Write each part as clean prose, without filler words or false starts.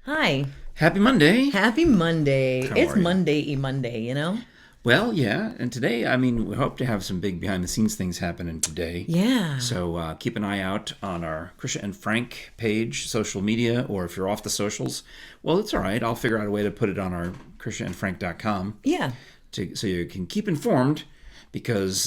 Hi. Happy Monday. Happy Monday. How It's are you? Monday-y Monday, you know? Well, yeah, and today, we hope to have some big behind the scenes things happening today. Yeah. So keep an eye out on our Krisha and Frank page, social media, or if you're off the socials, well, it's all right. I'll figure out a way to put it on our KrishaandFrank.com Yeah. so you can keep informed because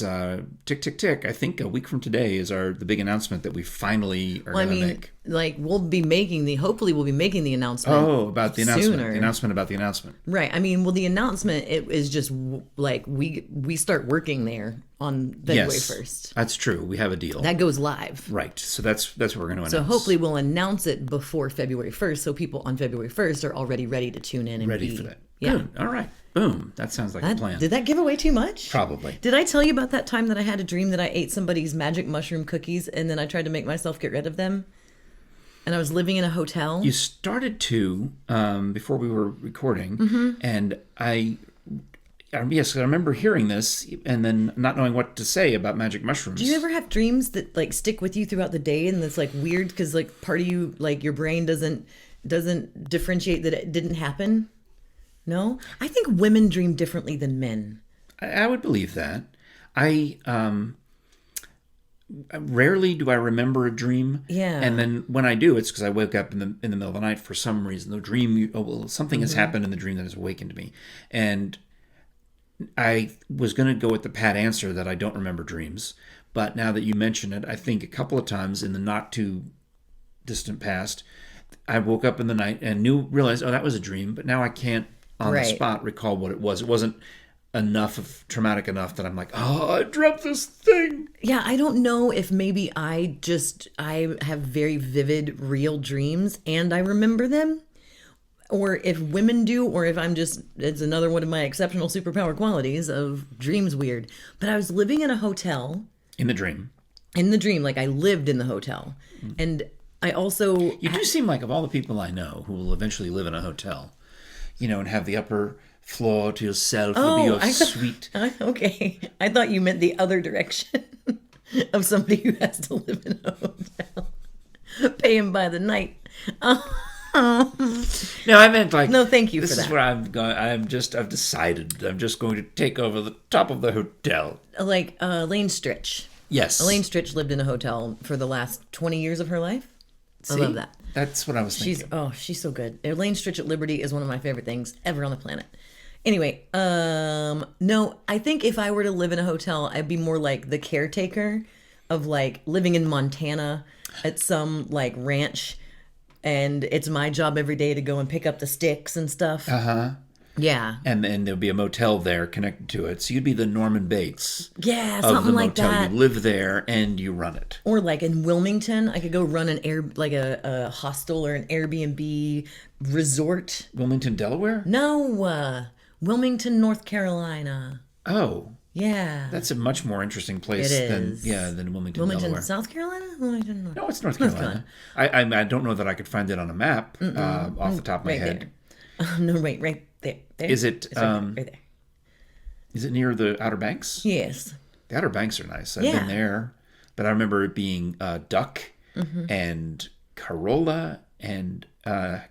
tick, tick, tick, I think a week from today is the big announcement that we finally are Well, I going to mean, make. like hopefully we'll be making the announcement Oh, about the announcement. sooner. The announcement about the announcement. Right. I mean, well, the announcement it is just like we start working there on February Yes, 1st. that's true. We have a deal. That goes live. Right. So that's what we're going to announce. So hopefully we'll announce it before February 1st so people on February 1st are already ready to tune in and Ready for that. Yeah. Good. All right. Boom. That sounds like a plan. Did that give away too much? Probably. Did I tell you about that time that I had a dream that I ate somebody's magic mushroom cookies and then I tried to make myself get rid of them? And I was living in a hotel. You started to before we were recording, and yes, I remember hearing this and then not knowing what to say about magic mushrooms. Do you ever have dreams that like stick with you throughout the day and that's like weird because like part of you like your brain doesn't differentiate that it didn't happen? No? I think women dream differently than men. I would believe that. I rarely do I remember a dream. Yeah. And then when I do, it's because I wake up in the middle of the night for some reason. The dream, something has happened in the dream that has awakened me. And I was going to go with the pat answer that I don't remember dreams. But now that you mention it, I think a couple of times in the not too distant past, I woke up in the night and realized, oh, that was a dream. But now I can't on the Right. spot recall what it was. It wasn't traumatic enough that I'm like, oh, I dreamt this thing. Yeah, I don't know if maybe I have very vivid real dreams and I remember them, or if women do, or if it's another one of my exceptional superpower qualities of dreams weird. But I was living in a hotel In the dream. in the dream, like I lived in the hotel. And I also You do seem like, of all the people I know who will eventually live in a hotel, and have the upper floor to yourself, will be your suite. okay. I thought you meant the other direction of somebody who has to live in a hotel, paying by the night. No, I meant like, No, thank you this for is that. where I've decided I'm just going to take over the top of the hotel. Like Lane Stritch. Yes. Elaine Stritch lived in a hotel for the last 20 years of her life. I love that. That's what I was thinking. She's so good. Elaine Stritch at Liberty is one of my favorite things ever on the planet. Anyway, no, I think if I were to live in a hotel, I'd be more like the caretaker of like living in Montana at some like ranch, and it's my job every day to go and pick up the sticks and stuff. Yeah. And there'll be a motel there connected to it. So you'd be the Norman Bates Yeah, of something the like motel. that. You live there and you run it. Or like in Wilmington, I could go run a hostel or an Airbnb resort. Wilmington, Delaware? No, Wilmington, North Carolina. Oh, Yeah. that's a much more interesting place It than is. Wilmington, Wilmington, Delaware. South Carolina? Wilmington, North. No, it's North Carolina. I don't know that I could find it on a map off the top of my Right head. there. No, wait, right there. There. Is it It's right there. is it near the Outer Banks? Yes. The Outer Banks are nice. I've Yeah. been there, but I remember it being duck and Corolla and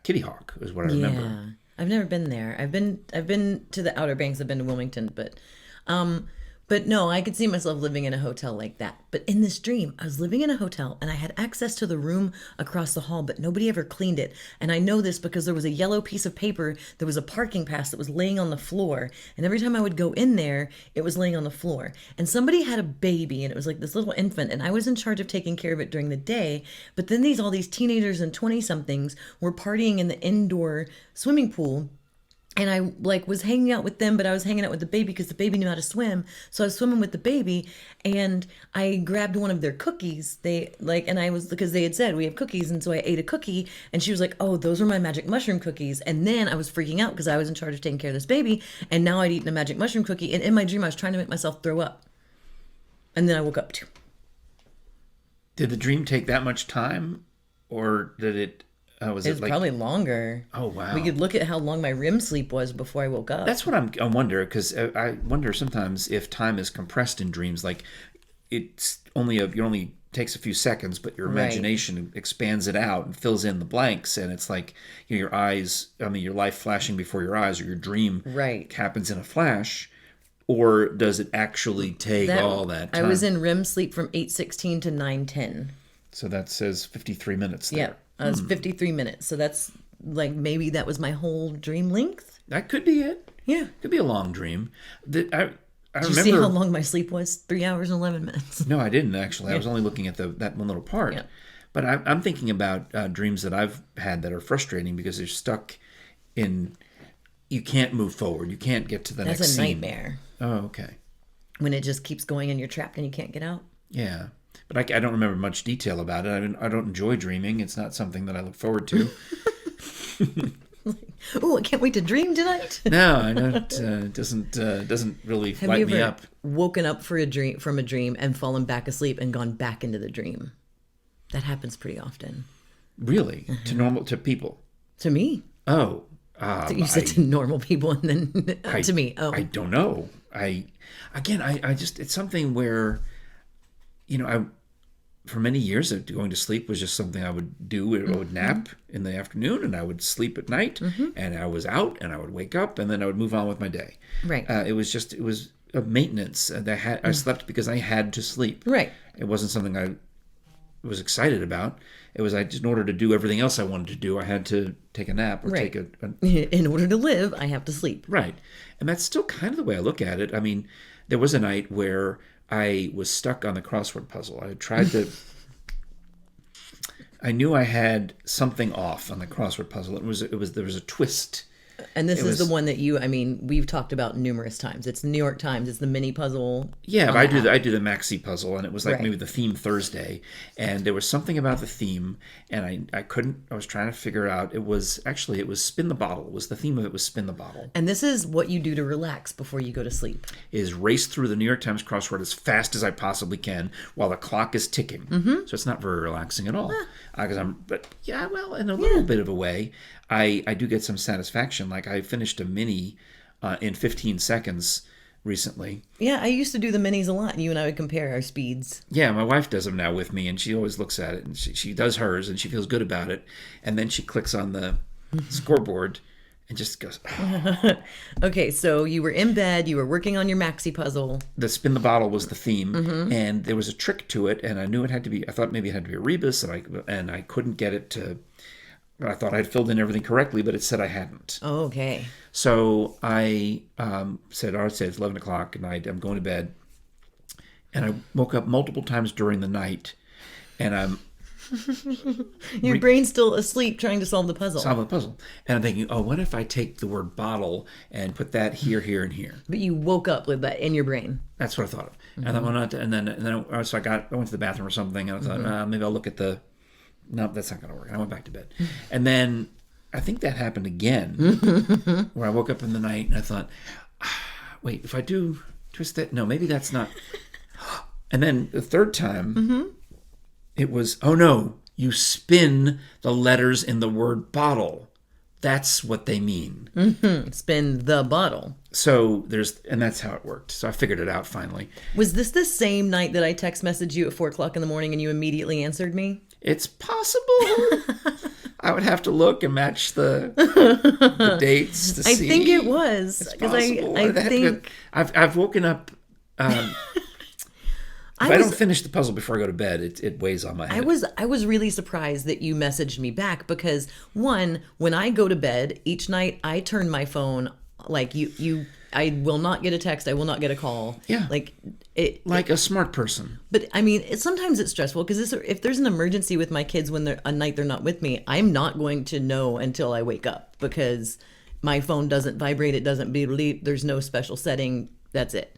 Kitty Hawk is what I remember. Yeah. I've never been there. I've been to the Outer Banks. I've been to Wilmington, but no, I could see myself living in a hotel like that. But in this dream, I was living in a hotel and I had access to the room across the hall, but nobody ever cleaned it. And I know this because there was a yellow piece of paper. There was a parking pass that was laying on the floor. And every time I would go in there, it was laying on the floor. And somebody had a baby and it was like this little infant. And I was in charge of taking care of it during the day. But then all these teenagers and 20 somethings were partying in the indoor swimming pool. And I like was hanging out with them, but I was hanging out with the baby because the baby knew how to swim. So I was swimming with the baby, and I grabbed one of their cookies. Because they had said we have cookies, and so I ate a cookie. And she was like, "Oh, those were my magic mushroom cookies." And then I was freaking out because I was in charge of taking care of this baby, and now I'd eaten a magic mushroom cookie. And in my dream, I was trying to make myself throw up, and then I woke up too. Did the dream take that much time, or did it? Was It it was like? probably longer. Oh wow! We could look at how long my REM sleep was before I woke up. That's what I wonder, because I wonder sometimes if time is compressed in dreams. Like you're only takes a few seconds, but your Right. imagination expands it out and fills in the blanks. And it's like, your eyes, your life flashing before your eyes, or your dream Right. happens in a flash. Or does it actually take all that time? I was in REM sleep from 8:16 to 9:10. So that says 53 minutes there. Yeah, I was 53 minutes. So that's like maybe that was my whole dream length. That could be it. Yeah. Could be a long dream. I Did you see how long my sleep was? 3 hours and 11 minutes. No, I didn't actually. I was only looking at that one little part. Yeah. But I'm thinking about dreams that I've had that are frustrating because they're stuck in. You can't move forward. You can't get to the That's next a scene. nightmare. Oh, okay. When it just keeps going and you're trapped and you can't get out. Yeah. But I don't remember much detail about it. I don't enjoy dreaming. It's not something that I look forward to. Oh, I can't wait to dream tonight. No, I don't. Doesn't really Have light you me ever up. woken up from a dream and fallen back asleep and gone back into the dream? That happens pretty often. Really? To people? To me. Oh. You said to normal people and then to me. Oh. I don't know. I just, it's something where, for many years, going to sleep was just something I would do. I would nap in the afternoon and I would sleep at night, and I was out and I would wake up and then I would move on with my day. Right. It was a maintenance. I slept because I had to sleep. Right. It wasn't something I was excited about. It was in order to do everything else I wanted to do, I had to take a nap or Right. take In order to live, I have to sleep. Right. And that's still kind of the way I look at it. I mean, there was a night where I was stuck on the crossword puzzle. I tried to. I knew I had something off on the crossword puzzle. There was a twist. And this is the one that we've talked about numerous times. It's New York Times. It's the mini puzzle. Yeah, but I do the maxi puzzle, and it was like Right. maybe the theme Thursday, and there was something about the theme, and I couldn't. I was trying to figure out. It was spin the bottle. It was the theme of it was spin the bottle. And this is what you do to relax before you go to sleep. Is race through the New York Times crossword as fast as I possibly can while the clock is ticking. Mm-hmm. So it's not very relaxing at all. Because in a little bit of a way, I do get some satisfaction. Like I finished a mini in 15 seconds recently. Yeah, I used to do the minis a lot. You and I would compare our speeds. Yeah, my wife does them now with me, and she always looks at it, and she does hers, and she feels good about it. And then she clicks on the scoreboard and just goes, oh. Okay, so you were in bed. You were working on your maxi puzzle. The spin the bottle was the theme, and there was a trick to it, and I knew it had to be. I thought maybe it had to be a rebus, and I couldn't get it to. I thought I'd filled in everything correctly, but it said I hadn't. Oh, okay. So I said, all right, it's 11 o'clock at night. I'm going to bed. And I woke up multiple times during the night, and I'm Your brain's still asleep trying to solve the puzzle. solving the puzzle. And I'm thinking, what if I take the word bottle and put that here, here, and here? But you woke up with that in your brain. That's what I thought of. And I thought, well, not, and then so I went to the bathroom or something, and I thought, maybe I'll look at the. No, that's not going to work. And I went back to bed. And then I think that happened again, where I woke up in the night and I thought, wait, if I do twist it, no, maybe that's not. And then the third time, it was, oh no, you spin the letters in the word bottle. That's what they mean. Spin the bottle. So and that's how it worked. So I figured it out finally. Was this the same night that I text messaged you at 4 o'clock in the morning and you immediately answered me? It's possible. I would have to look and match the dates to see. I think it was. It's Because possible. I think... I've woken up. If I don't finish the puzzle before I go to bed, it weighs on my head. I was really surprised that you messaged me back because, one, when I go to bed each night, I turn my phone like I will not get a text. I will not get a call. Yeah. Like a smart person. But I mean, sometimes it's stressful because if there's an emergency with my kids when a night they're not with me, I'm not going to know until I wake up because my phone doesn't vibrate. It doesn't beep. There's no special setting. That's it.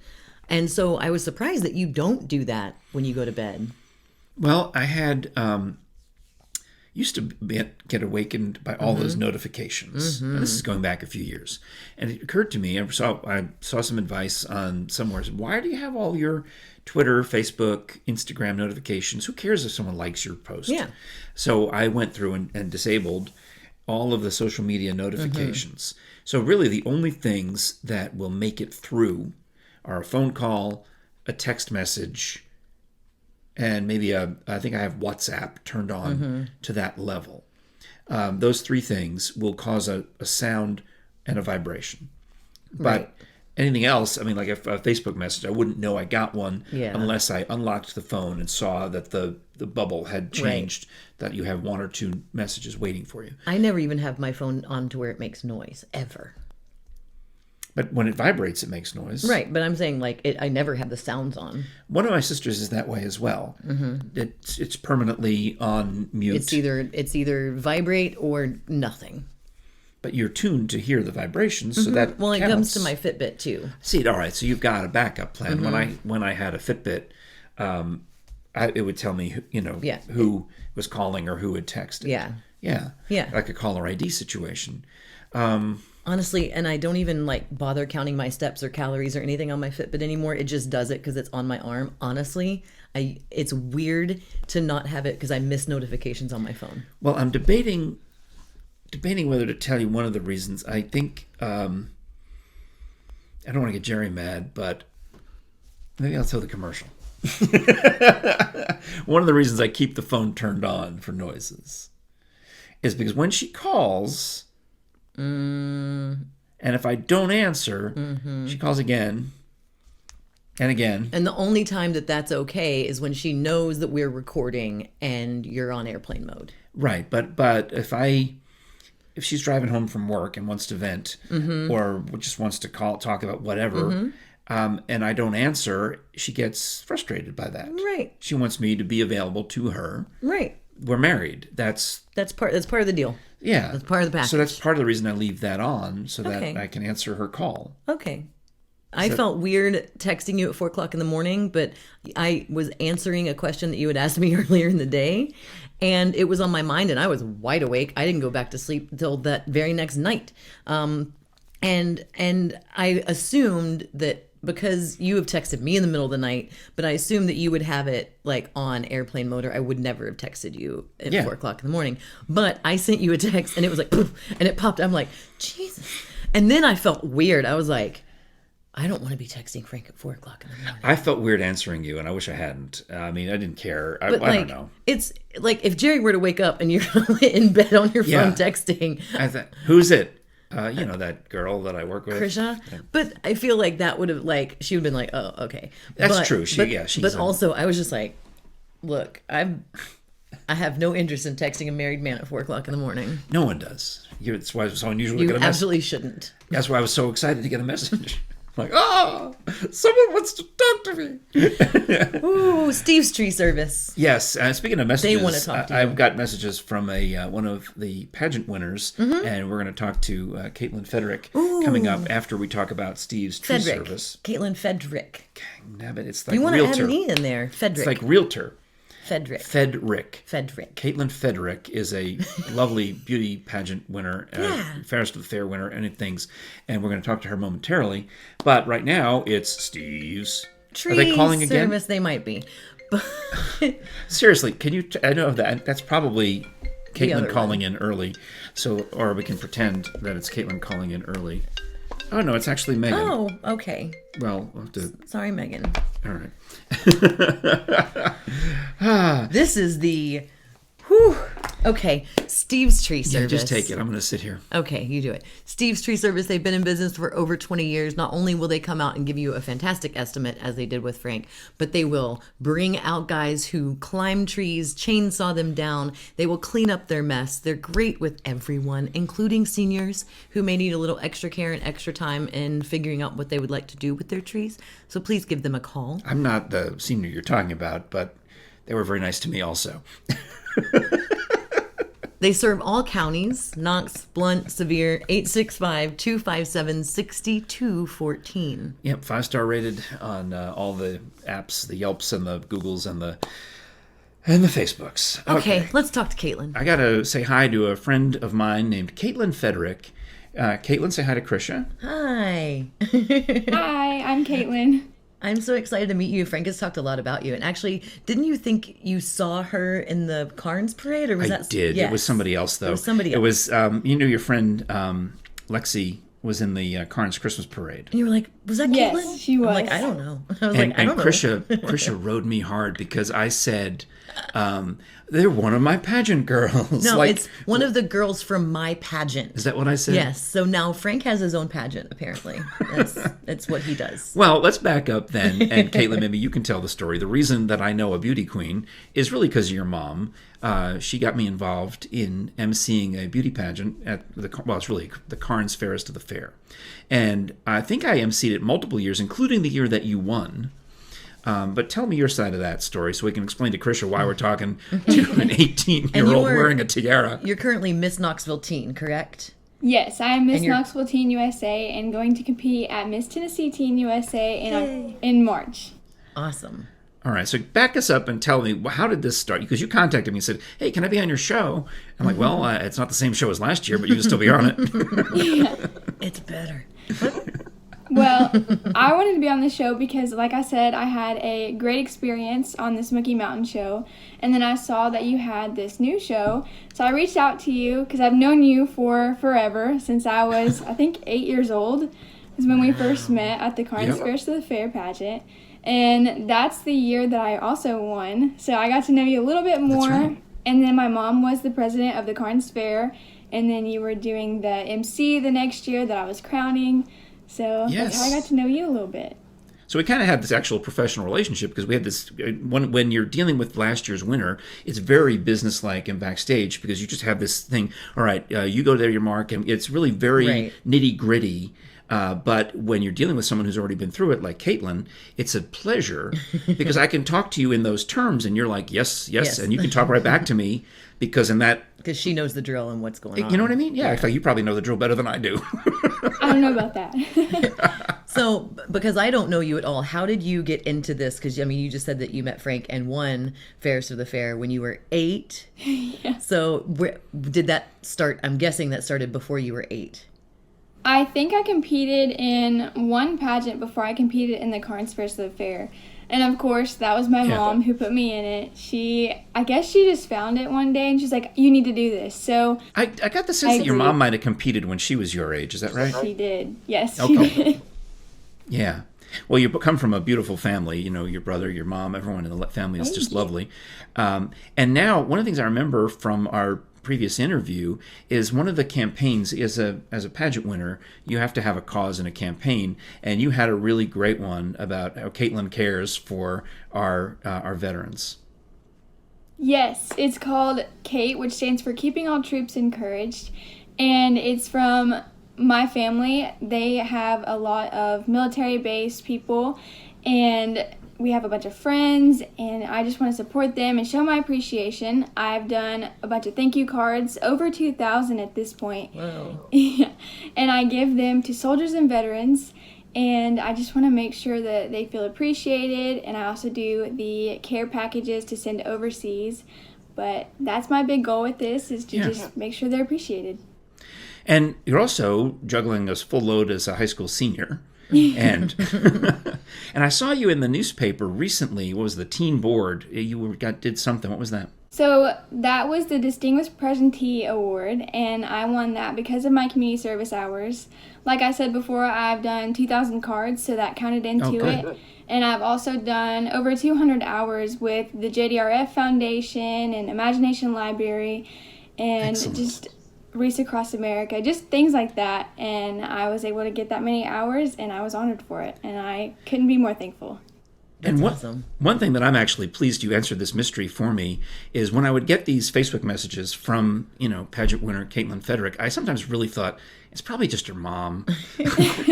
And so I was surprised that you don't do that when you go to bed. Well, I had used to get awakened by all those notifications. And this is going back a few years. And it occurred to me, I saw some advice on somewhere. Why do you have all your Twitter, Facebook, Instagram notifications? Who cares if someone likes your post? Yeah. So I went through and disabled all of the social media notifications. So really the only things that will make it through are a phone call, a text message, and maybe I think I have WhatsApp turned on to that level. Those three things will cause a sound and a vibration. But Right. anything else, I mean, like a Facebook message, I wouldn't know I got one Yeah. unless I unlocked the phone and saw that the bubble had changed, that you have one or two messages waiting for you. I never even have my phone on to where it makes noise, ever. But when it vibrates, it makes noise. Right, but I'm saying like I never have the sounds on. One of my sisters is that way as well. It's permanently on mute. It's either vibrate or nothing. But you're tuned to hear the vibrations, so that Well, it counts. comes to my Fitbit too. See, all right. So you've got a backup plan. When I had a Fitbit, it would tell me who was calling or who had texted. Yeah. Like a caller ID situation. Honestly, and I don't even like bother counting my steps or calories or anything on my Fitbit anymore. It just does it because it's on my arm. Honestly, it's weird to not have it because I miss notifications on my phone. Well, I'm debating whether to tell you one of the reasons. I think I don't want to get Jerry mad, but maybe I'll tell the commercial. One of the reasons I keep the phone turned on for noises is because when she calls, and if I don't answer, she calls again and again. And the only time that that's okay is when she knows that we're recording and you're on airplane mode. Right, but if she's driving home from work and wants to vent, or just wants to talk about whatever, and I don't answer, she gets frustrated by that. Right. She wants me to be available to her. Right. We're married. That's part of the deal. Yeah. That's part of the package. So that's part of the reason I leave that on, so that Okay. I can answer her call. Okay. I felt weird texting you at 4:00 in the morning, but I was answering a question that you had asked me earlier in the day, and it was on my mind, and I was wide awake. I didn't go back to sleep until that very next night, and I assumed that because you have texted me in the middle of the night, but I assumed that you would have it like on airplane mode, or I would never have texted you at 4:00 in the morning. But I sent you a text, and it was like, poof, and it popped. I'm like, Jesus, and then I felt weird. I was like, I don't want to be texting Frank at 4:00 in the morning. I felt weird answering you, and I wish I hadn't. I mean, I didn't care. I But don't know. It's like if Jerry were to wake up and you're in bed on your phone Yeah. texting, I thought, who's it? That girl that I work with. Krisha. But I feel like that would have she would have been like, oh, okay. That's true. But also I was just like, look, I have no interest in texting a married man at 4:00 in the morning. No one does. That's why it was so unusual to You get a message. absolutely shouldn't. That's why I was so excited to get a message. I'm like, oh, someone wants to talk to me. Ooh, Steve's Tree Service. Yes. Speaking of messages, They want to talk to you. I've got messages from one of the pageant winners, and we're going to talk to Katelyn Fedrick coming up after we talk about Steve's Tree Fedrick. Service. Katelyn Fedrick. Nabbit, it's like You want to add realtor. an E in there. Fedrick. It's like realtor. Fedrick. Fedrick. Katelyn Fedrick is a lovely beauty pageant winner, Fairest of the Fair winner, and things. And we're going to talk to her momentarily. But right now, it's Steve's. Tree Are they calling again? Service, they might be. But Seriously, can you? I know that's probably The Katelyn other calling in early. So, or we can pretend that it's Katelyn calling in early. Oh no, it's actually Megan. oh, okay. Well, we'll have to. Sorry, Megan. All right. This is the whew. Okay, Steve's Tree Yeah, Service. just take it. I'm going to sit here. Okay, you do it. Steve's Tree Service, they've been in business for over 20 years. Not only will they come out and give you a fantastic estimate, as they did with Frank, but they will bring out guys who climb trees, chainsaw them down. They will clean up their mess. They're great with everyone, including seniors who may need a little extra care and extra time in figuring out what they would like to do with their trees. So please give them a call. I'm not the senior you're talking about, but they were very nice to me also. They serve all counties: Knox, Blunt, Sevier. 865-257-6214. Yep, 5-star rated on all the apps, the Yelps and the Googles and the Facebooks. Okay, let's talk to Katelyn. I got to say hi to a friend of mine named Katelyn Fedrick. Katelyn, say hi to Krisha. Hi. Hi, I'm Katelyn. I'm so excited to meet you. Frank has talked a lot about you. And actually, didn't you think you saw her in the Carnes parade? Or was I that did. Yes. It was somebody else, though. It was somebody else. It was, your friend Lexi was in the Carnes Christmas parade. And you were like, was that Yes, Katelyn? she I'm was. like, I don't know. I was And, like, I don't know. Krisha rode me hard because I said, they're one of my pageant girls. No, like, it's one of the girls from my pageant. is that what I said? Yes. So now Frank has his own pageant, apparently. That's what he does. Well, let's back up then. And Katelyn, maybe you can tell the story. The reason that I know a beauty queen is really because of your mom. She got me involved in emceeing a beauty pageant at it's really the Carnes Fairest of the Fair. And I think I emceed it multiple years, including the year that you won. But tell me your side of that story so we can explain to Krisha why we're talking to an 18-year-old wearing a tiara. You're currently Miss Knoxville Teen, correct? Yes, I am Miss And you're- Knoxville Teen USA and going to compete at Miss Tennessee Teen USA in March. Awesome. All right, so back us up and tell me, how did this start? Because you contacted me and said, hey, can I be on your show? I'm like, well, it's not the same show as last year, but you can still be on it. It's better. Well, I wanted to be on the show because, like I said, I had a great experience on the Smoky Mountain show, and then I saw that you had this new show, so I reached out to you because I've known you for forever, since I was, I think, 8 years old, is when we first met at the Carnes Fairest of the Fair pageant, and that's the year that I also won, so I got to know you a little bit more, right. And then my mom was the president of the Carnes Fair, and then you were doing the MC the next year that I was crowning. So that's how I got to know you a little bit. So we kind of had this actual professional relationship because we had this, when you're dealing with last year's winner, it's very businesslike and backstage because you just have this thing, all right, you go there, your mark, and it's really very nitty gritty. But when you're dealing with someone who's already been through it, like Katelyn, it's a pleasure because I can talk to you in those terms and you're like, yes, and you can talk right back to me because in that... Because she knows the drill and what's going on. You know what I mean? Yeah, in fact, you probably know the drill better than I do. I don't know about that. So, because I don't know you at all, how did you get into this? Because, I mean, you just said that you met Frank and won Fairest of the Fair when you were 8. Yeah. So, where did that start? I'm guessing that started before you were 8. I think I competed in one pageant before I competed in the Carnes Fairest of the Fair. And of course, that was my mom who put me in it. I guess she just found it one day and she's like, you need to do this. So I got the sense that your mom might have competed when she was your age. Is that right? She did. Yes, she did. Yeah. Well, you come from a beautiful family. You know, your brother, your mom, everyone in the family is just lovely. And now, one of the things I remember from our previous interview is one of the campaigns as a pageant winner, you have to have a cause and a campaign, and you had a really great one about how Katelyn cares for our veterans. Yes, it's called K.A.T.E, which stands for Keeping All Troops Encouraged, and it's from my family. They have a lot of military-based people, and we have a bunch of friends, and I just want to support them and show my appreciation. I've done a bunch of thank you cards, over 2,000 at this point. Wow. And I give them to soldiers and veterans, and I just want to make sure that they feel appreciated, and I also do the care packages to send overseas. But that's my big goal with this, is to just make sure they're appreciated. And you're also juggling a full load as a high school senior. And and I saw you in the newspaper recently. What was the teen board? You did something. What was that? So that was the Distinguished Presentee Award, and I won that because of my community service hours. Like I said before, I've done 2,000 cards, so that counted into it. And I've also done over 200 hours with the JDRF Foundation and Imagination Library and just Reese Across America, just things like that. And I was able to get that many hours, and I was honored for it. And I couldn't be more thankful. That's awesome. One thing that I'm actually pleased you answered this mystery for me is when I would get these Facebook messages from, pageant winner Katelyn Fedrick, I sometimes really thought, it's probably just her mom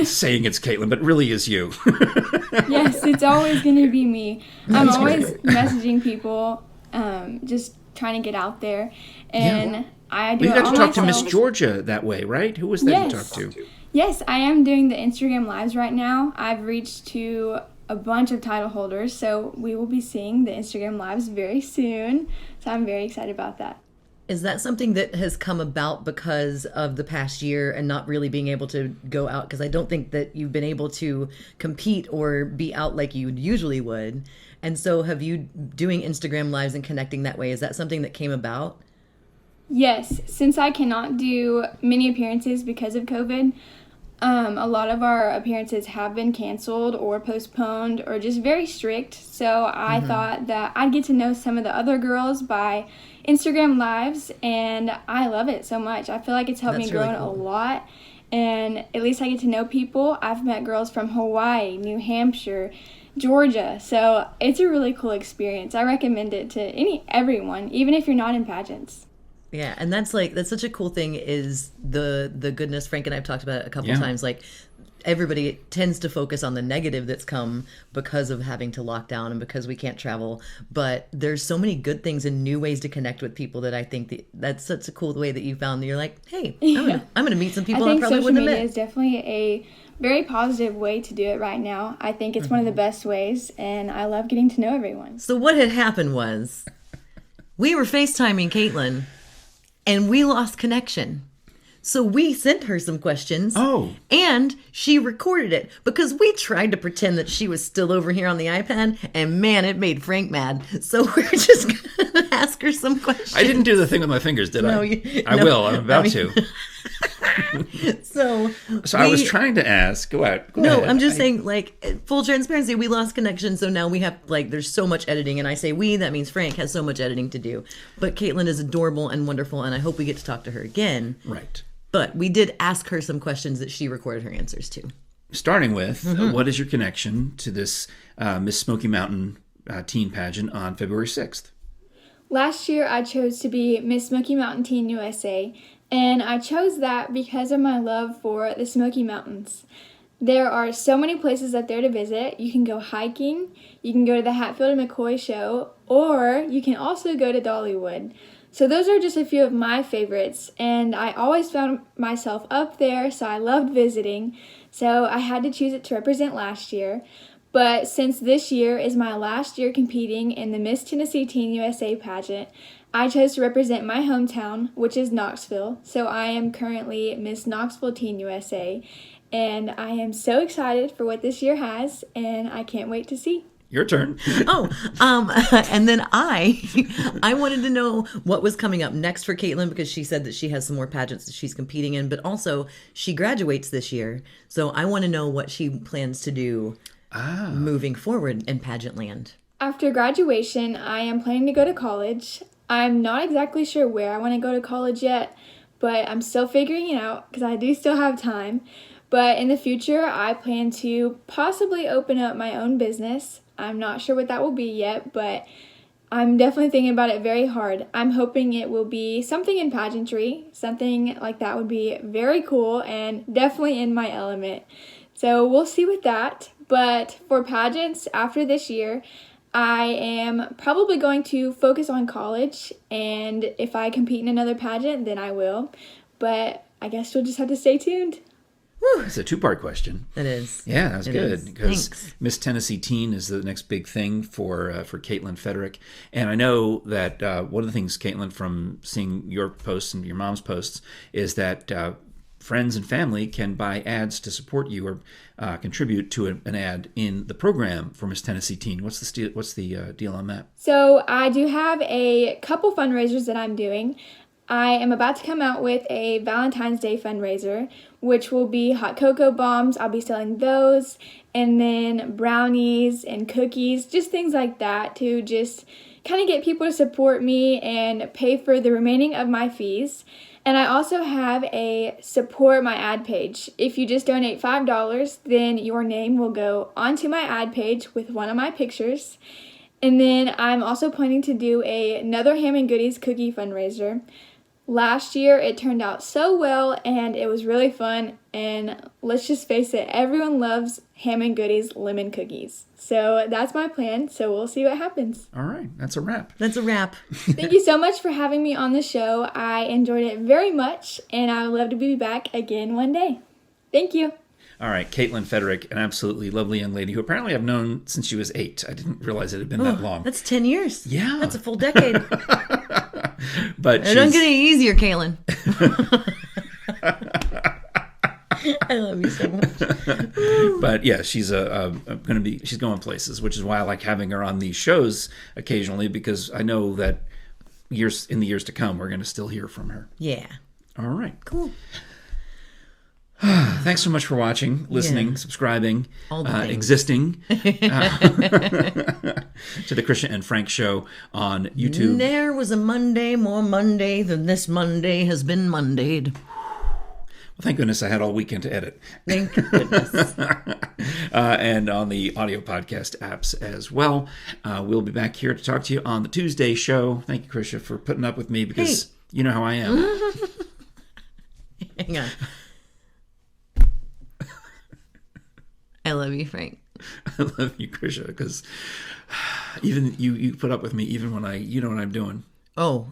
saying it's Katelyn, but it really is you. Yes, it's always going to be me. I'm always messaging people, just trying to get out there. And I do you got all to talk to myself. Miss Georgia that way, right? Who was that you talked to? Yes, I am doing the Instagram Lives right now. I've reached to a bunch of title holders, so we will be seeing the Instagram Lives very soon. So I'm very excited about that. Is that something that has come about because of the past year and not really being able to go out? Because I don't think that you've been able to compete or be out like you usually would. And so have you doing Instagram Lives and connecting that way? Is that something that came about? Yes, since I cannot do many appearances because of COVID, A lot of our appearances have been canceled or postponed or just very strict. So I thought that I'd get to know some of the other girls by Instagram Lives, and I love it so much. I feel like it's helped me grow really a cool. lot, and at least I get to know people. I've met girls from Hawaii, New Hampshire, Georgia, so it's a really cool experience. I recommend it to everyone, even if you're not in pageants. Yeah, and that's such a cool thing is the goodness. Frank and I have talked about it a couple times. Like, everybody tends to focus on the negative that's come because of having to lock down and because we can't travel. But there's so many good things and new ways to connect with people that I think that's such a cool way that you found that you're like, hey, I'm gonna meet some people I probably wouldn't have met. I think social media is definitely a very positive way to do it right now. I think it's one of the best ways, and I love getting to know everyone. So what had happened was we were FaceTiming Katelyn, and we lost connection. So we sent her some questions. Oh. And she recorded it because we tried to pretend that she was still over here on the iPad, and man, it made Frank mad. So we're just going to ask her some questions. I didn't do the thing with my fingers, did I? I will. I'm about to. So I was trying to ask. Go ahead. I'm just saying, like, full transparency, we lost connection, so now we have, like, there's so much editing, and I say we, that means Frank has so much editing to do. But Katelyn is adorable and wonderful, and I hope we get to talk to her again. Right. But we did ask her some questions that she recorded her answers to. Starting with, what is your connection to this Miss Smoky Mountain teen pageant on February 6th? Last year, I chose to be Miss Smoky Mountain Teen USA, and I chose that because of my love for the Smoky Mountains. There are so many places up there to visit. You can go hiking, you can go to the Hatfield and McCoy show, or you can also go to Dollywood. So those are just a few of my favorites, and I always found myself up there, so I loved visiting. So I had to choose it to represent last year. But since this year is my last year competing in the Miss Tennessee Teen USA pageant, I chose to represent my hometown, which is Knoxville. So I am currently Miss Knoxville Teen USA, and I am so excited for what this year has, and I can't wait to see. Your turn. And then I wanted to know what was coming up next for Katelyn, because she said that she has some more pageants that she's competing in, but also she graduates this year. So I want to know what she plans to do moving forward in pageant land. After graduation, I am planning to go to college. I'm not exactly sure where I want to go to college yet, but I'm still figuring it out because I do still have time. But in the future, I plan to possibly open up my own business. I'm not sure what that will be yet, but I'm definitely thinking about it very hard. I'm hoping it will be something in pageantry. Something like that would be very cool and definitely in my element. So we'll see with that. But for pageants after this year, I am probably going to focus on college, and if I compete in another pageant, then I will. But I guess you'll just have to stay tuned. It's a two-part question. It is. Yeah, that's good, because Thanks. Miss Tennessee Teen is the next big thing for Katelyn Fedrick. And I know that one of the things, Katelyn, from seeing your posts and your mom's posts, is that friends and family can buy ads to support you or contribute to an ad in the program for Miss Tennessee Teen. What's the deal on that? So I do have a couple fundraisers that I'm doing. I am about to come out with a Valentine's Day fundraiser, which will be hot cocoa bombs. I'll be selling those, and then brownies and cookies, just things like that to just kind of get people to support me and pay for the remaining of my fees. And I also have a support my ad page. If you just donate $5, then your name will go onto my ad page with one of my pictures. And then I'm also planning to do another Ham and Goodies cookie fundraiser. Last year, it turned out so well, and it was really fun, and let's just face it, everyone loves Ham and Goodies lemon cookies. So that's my plan, so we'll see what happens. All right, that's a wrap. That's a wrap. Thank you so much for having me on the show. I enjoyed it very much, and I would love to be back again one day. Thank you. All right, Katelyn Fedrick, an absolutely lovely young lady who apparently I've known since she was 8. I didn't realize it had been that long. That's 10 years. Yeah. That's a full decade. But It don't get any easier, Katelyn. I love you so much. But yeah, she's she's going places, which is why I like having her on these shows occasionally, because I know that in the years to come, we're going to still hear from her. Yeah. All right. Cool. Thanks so much for watching, listening, subscribing, All the things. existing to the Krisha and Frank Show on YouTube. There was a Monday more Monday than this Monday has been Mondayed. Well, thank goodness I had all weekend to edit. Thank goodness. And on the audio podcast apps as well. We'll be back here to talk to you on the Tuesday show. Thank you, Krisha, for putting up with me because you know how I am. Hang on. I love you, Frank. I love you, Krisha, because even you put up with me even when you know what I'm doing. Oh,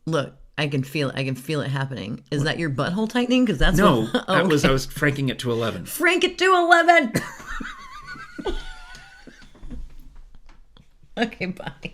look, I can feel it. I can feel it happening. Is that your butthole tightening? Because that's No, what, I was franking it to 11. Frank it to 11. Okay, bye.